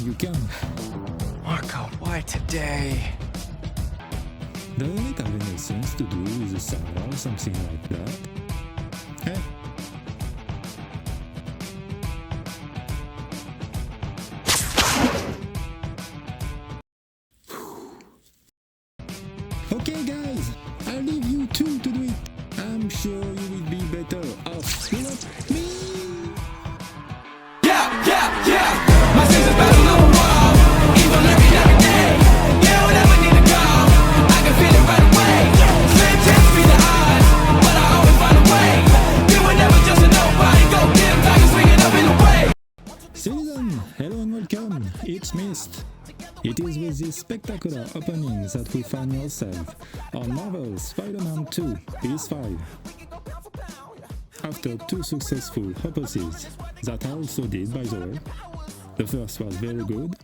you can. Marco, why today? Doesn't it have any sense to do with a saga or something like that? Eh? Okay guys, I'll leave you two to do it. I'm sure you will be better off without me. Yeah. My season's battle on the wall. Evil lurking every day. You don't ever need to go. I can feel it right away. Slim chance be the odds, but I always find a way. You were never just a nobody. Go get him, tiger swinging up in the way. Citizen, hello and welcome. It's Myst. It is with this spectacular opening that we find ourselves on Marvel's Spider-Man 2 PS5. After two successful oppuses that I also did, by the way. The first was very good,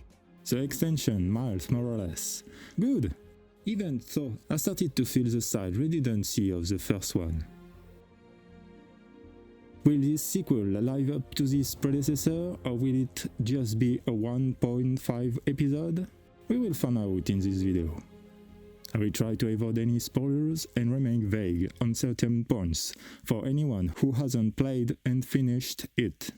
the extension Miles Morales good, even though I started to feel the side redundancy of the first one. Will this sequel live up to this predecessor, or will it just be a 1.5 episode? We will find out in this video. I will try to avoid any spoilers and remain vague on certain points for anyone who hasn't played and finished it.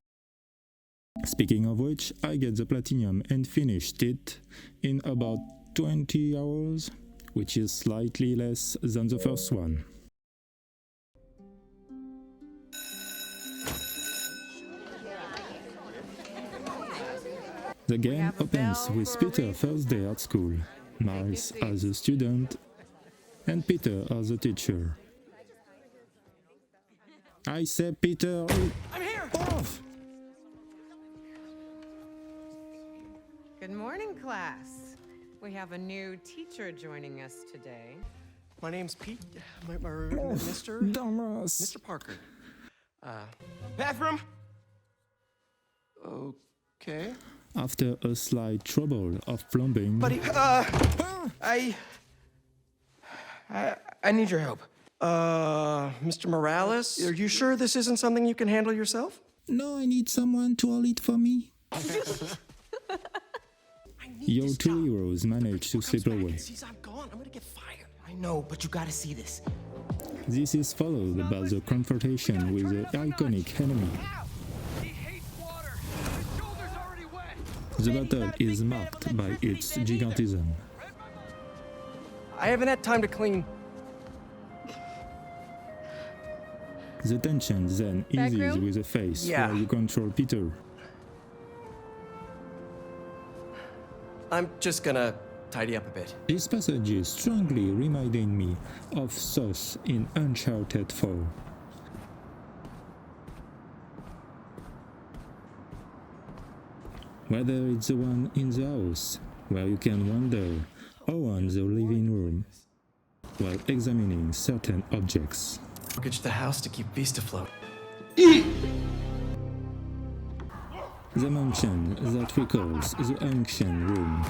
Speaking of which, I get the platinum and finished it in about 20 hours, which is slightly less than the first one. The game opens with Peter's first day at school, Miles as a student, and Peter as a teacher. I say Peter, I'm here! off! Good morning, class. We have a new teacher joining us today. My name's Pete. Mr. Dumbass. Mr. Parker. Bathroom? Okay. After a slight trouble of plumbing, Buddy, I need your help. Mr. Morales, are you sure this isn't something you can handle yourself? no, I need someone to hold it for me. Your two heroes manage to slip away. I'm gone. I'm gonna get fired. I know, but you gotta see this. This is followed by the confrontation with the iconic enemy. He hates water. His shoulder's already wet. The battle is marked by its gigantism. I haven't had time to clean. The tension then eases Backroom? with a face Yeah. while you control Peter. I'm just gonna tidy up a bit. This passage is strongly reminding me of Sus in Uncharted 4. Whether it's the one in the house, where you can wander, or in the living room, while examining certain objects. Mortgage the house to keep Beast afloat. The mansion that recalls the ancient room,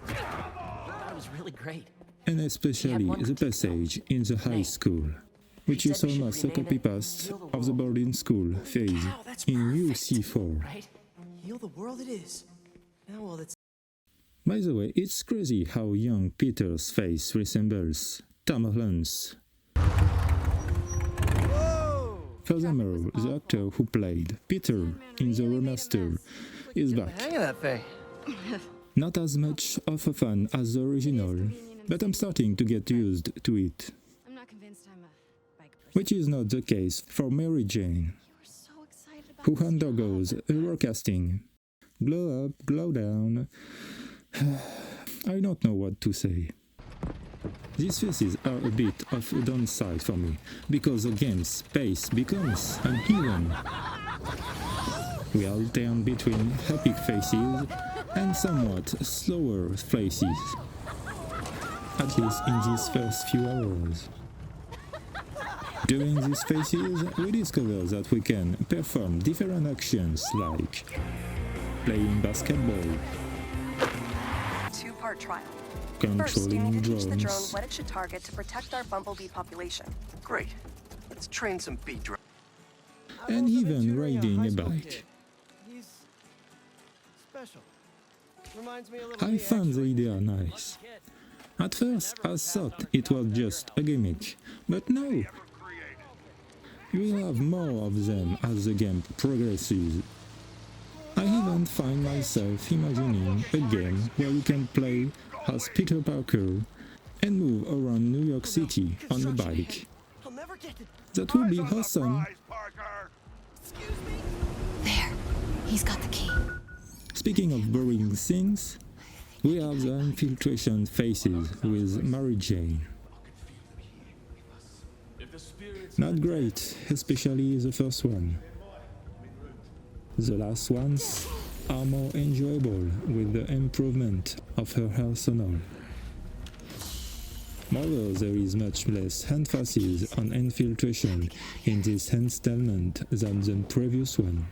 That was really great. and especially the passage in the high school, which is said we should almost a rename it copy-paste Heal the of the World. boarding school phase Wow, that's in perfect. UC4. Right? Heal the world it is. Now, well, that's... By the way, it's crazy how young Peter's face resembles Tom Holland's. Furthermore, the actor who played Peter in the remaster is back. Hang of that thing. Not as much of a fan as the original, but I'm starting to get used to it, I'm not convinced I'm a bike person. which is not the case for Mary Jane, We're so excited about who this undergoes a recasting. Glow up, glow down. I don't know what to say. These faces are a bit of a downside for me, because the game's pace becomes uneven. We alternate between epic faces and somewhat slower faces, at least in these first few hours. During these phases, we discover that we can perform different actions like playing basketball, Two-part trial. First, you controlling need to teach the drone drones, what it should target to protect our bumblebee population. Great. Let's train some bee drones. and even riding a bike. special. Reminds me a little I me, found the actually. idea nice. At first, I thought it was just a gimmick, but no. You will have more of them as the game progresses. I even find myself imagining a game where you can play as Peter Parker and move around New York City on a bike. I'll never get to... That would be awesome. There. He's got the key. Speaking of boring things, we have the infiltration phases with Mary Jane. Not great, especially the first one. The last ones are more enjoyable with the improvement of her arsenal. Moreover, there is much less emphasis on infiltration in this installment than the previous one.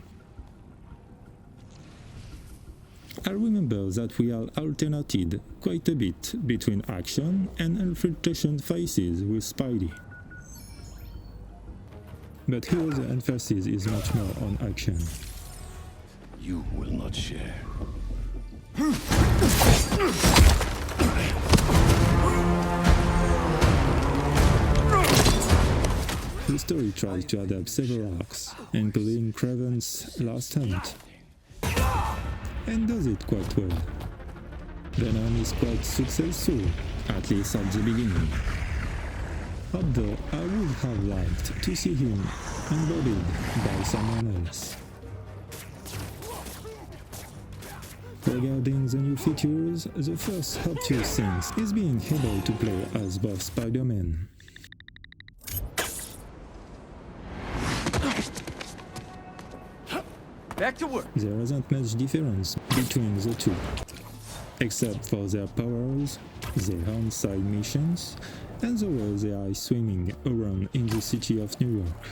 I remember that we are alternated quite a bit between action and infiltration phases with Spidey. But here the emphasis is much more on action. You will not share. The story tries to adapt several arcs, including Craven's last hunt, and does it quite well. Venom is quite successful, at least at the beginning. Although I would have liked to see him embodied by someone else. Regarding the new features, the first obvious thing is being able to play as both Spider-Man. Back to work. There isn't much difference between the two, except for their powers, their on-side missions, and the way they are swimming around in the city of New York.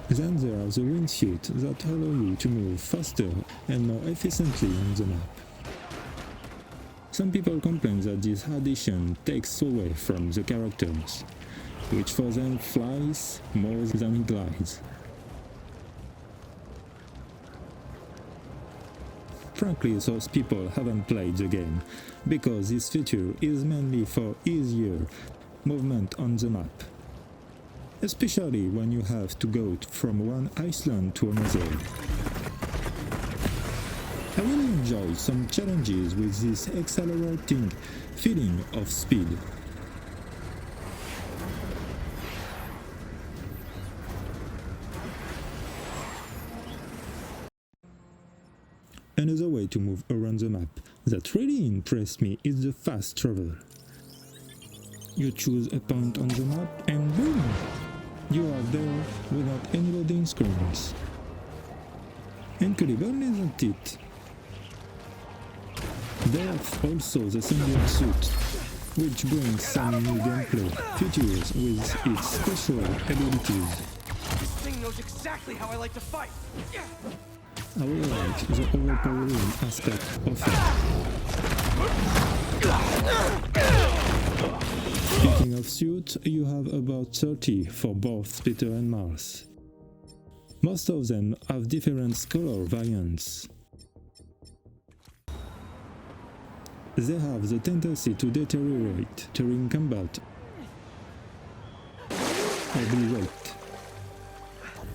Then there are the wingsuits that allow you to move faster and more efficiently on the map. Some people complain that this addition takes away from the characters, which for them flies more than it glides. Frankly, those people haven't played the game, because this feature is mainly for easier movement on the map, especially when you have to go from one island to another. I really enjoy some challenges with this accelerating feeling of speed. Another way to move around the map that really impressed me is the fast travel. You choose a point on the map and boom! You are there without any loading screens. Incredible, isn't it? There's also the symbiote suit, which brings some new gameplay features with its special abilities. This thing knows exactly how I like to fight. I really like the overpowering aspect of it. Speaking of suits, you have about 30 for both Peter and Miles. Most of them have different color variants. They have the tendency to deteriorate during combat or be wrecked.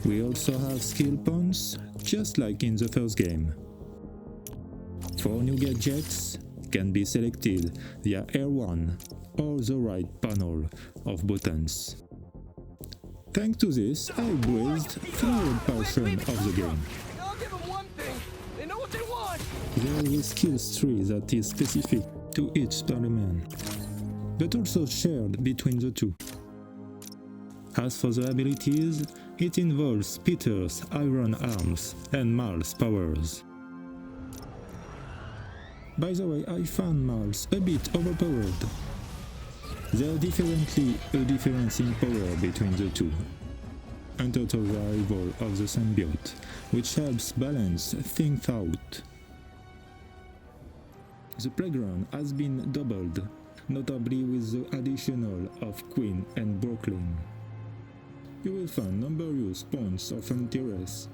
We also have skill points, just like in the first game. 4 new gadgets can be selected via R1 or the right panel of buttons. Thanks to this, I breezed through a portion of the game. I'll give them one thing. They know what they want. There is a skills tree that is specific to each Spider-Man, but also shared between the two. As for the abilities, it involves Peter's iron arms and Miles' powers. By the way, I found Miles a bit overpowered. There are definitely a difference in power between the two, until the arrival of the symbiote, which helps balance things out. The playground has been doubled, notably with the additional of Queen and Brooklyn. You will find numerous points of interest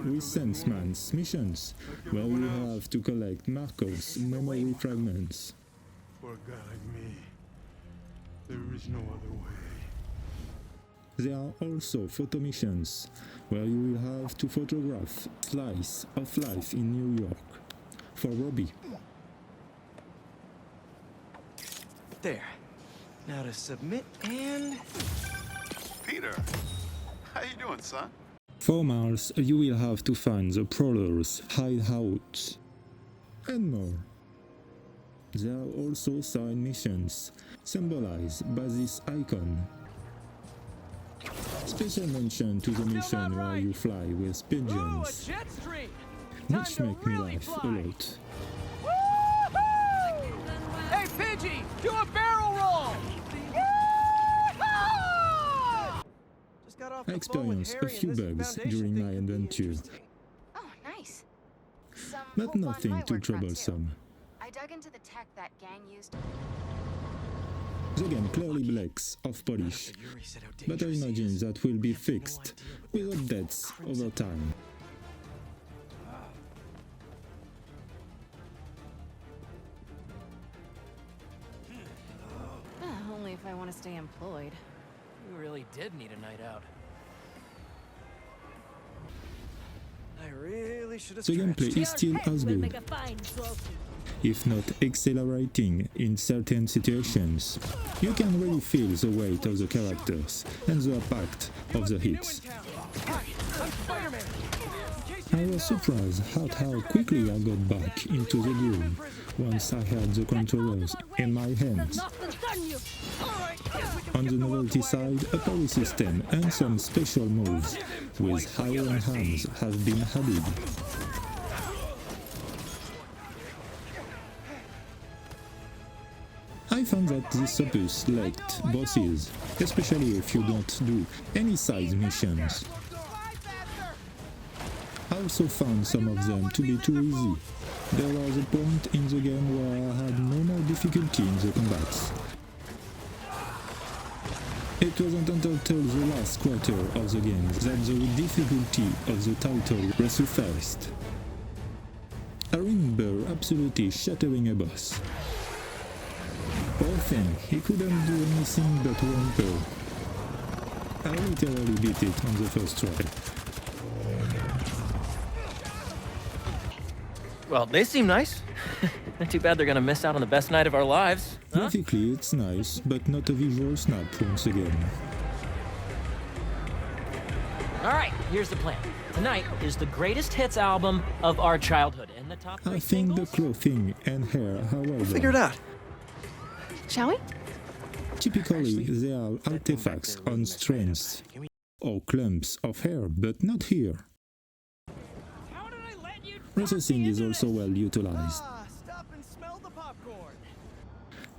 with Senseman's missions, where you have to collect Markov's memory fragments. For a guy like me, there is no other way. There are also photo missions, where you will have to photograph slice of life in New York for Robbie. There. Now to submit and... Peter, how you doing, son? For Mars, you will have to find the Prowler's hideout and more. There are also side missions, symbolized by this icon. Special mention to the mission where you fly with pigeons, which make me laugh a lot. Hey, Pidgey, do a barrel roll! Just got off I the phone with experienced a Harry few and this bugs foundation during thing my could be adventure, interesting. Oh, nice. Some but hope on nothing my too work front, too. troublesome. I dug into the tech that gang used. The game clearly lacks of polish, Yuri said how but I dangerous he imagine is. that will be We have no fixed idea with what the updates crimson- over time. Only if I want to stay employed. You really did need a night out. I really should have The gameplay is still as good, if not accelerating in certain situations. You can really feel the weight of the characters and the impact of the hits. I was surprised at how quickly I got back into the game once I had the controllers in my hands. On the novelty side, a parry system and some special moves with iron hands have been added. I found that this opus lacked bosses, especially if you don't do any side missions. I also found some of them to be too easy. There was a point in the game where I had no more difficulty in the combats. It wasn't until the last quarter of the game that the difficulty of the title resurfaced. I remember absolutely shattering a boss. Poor thing, he couldn't do anything but whimper. I literally beat it on the first try. Well, they seem nice. Not too bad they're gonna miss out on the best night of our lives. Huh? Graphically it's nice, but not a visual snap once again. All right, here's the plan. Tonight is the greatest hits album of our childhood, and the top three I think the singles. clothing and hair, Figure it however, out. Shall we? typically they are artifacts on strands or clumps of hair, but not here. Processing is also well utilized. Stop and smell the popcorn.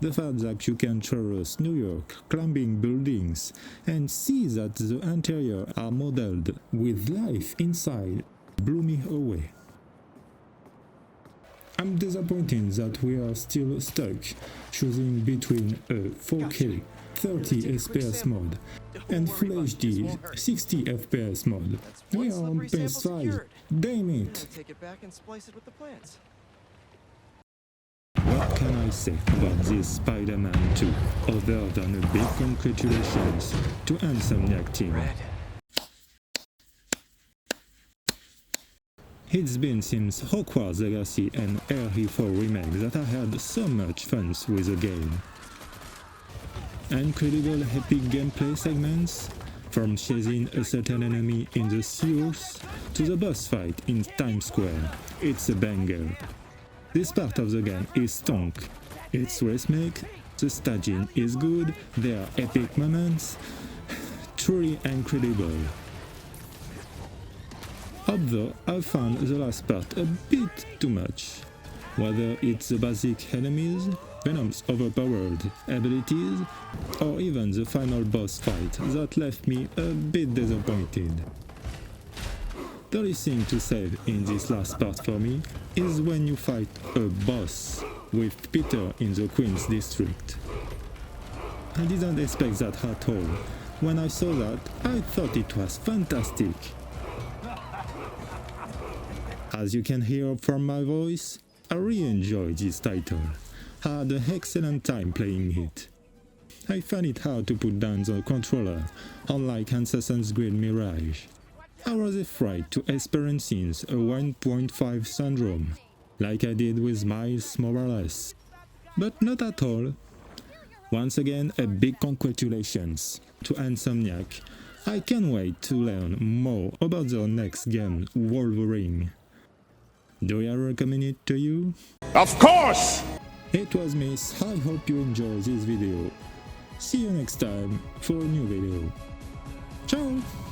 The fact that you can traverse New York, climbing buildings, and see that the interior are modeled with life inside blew me away. I'm disappointed that we are still stuck choosing between a 4K 30 FPS mode and Full HD 60 FPS mode. We are on PS5. Damn it! Take it back and splice it with the plants. What can I say about this Spider-Man 2 other than a big congratulations to Insomniac team? It's been since Hogwarts Legacy and RE4 Remake that I had so much fun with the game. Incredible epic gameplay segments, from chasing a certain enemy in the sewers to the boss fight in Times Square. It's a banger. This part of the game is stonk. It's rhythmic, the staging is good, there are epic moments, truly incredible. Although I found the last part a bit too much, whether it's the basic enemies, Venom's overpowered abilities, or even the final boss fight that left me a bit disappointed. The only thing to save in this last part for me is when you fight a boss with Peter in the Queen's District. I didn't expect that at all. When I saw that, I thought it was fantastic. As you can hear from my voice, I really enjoyed this title. I had an excellent time playing it. I found it hard to put down the controller, unlike Assassin's Creed Mirage. I was afraid to experiencing a 1.5 syndrome, like I did with Miles Morales. But not at all. Once again, a big congratulations to Insomniac. I can't wait to learn more about their next game, Wolverine. Do I recommend it to you? Of course! It was Myst. I hope you enjoyed this video. See you next time for a new video. Ciao!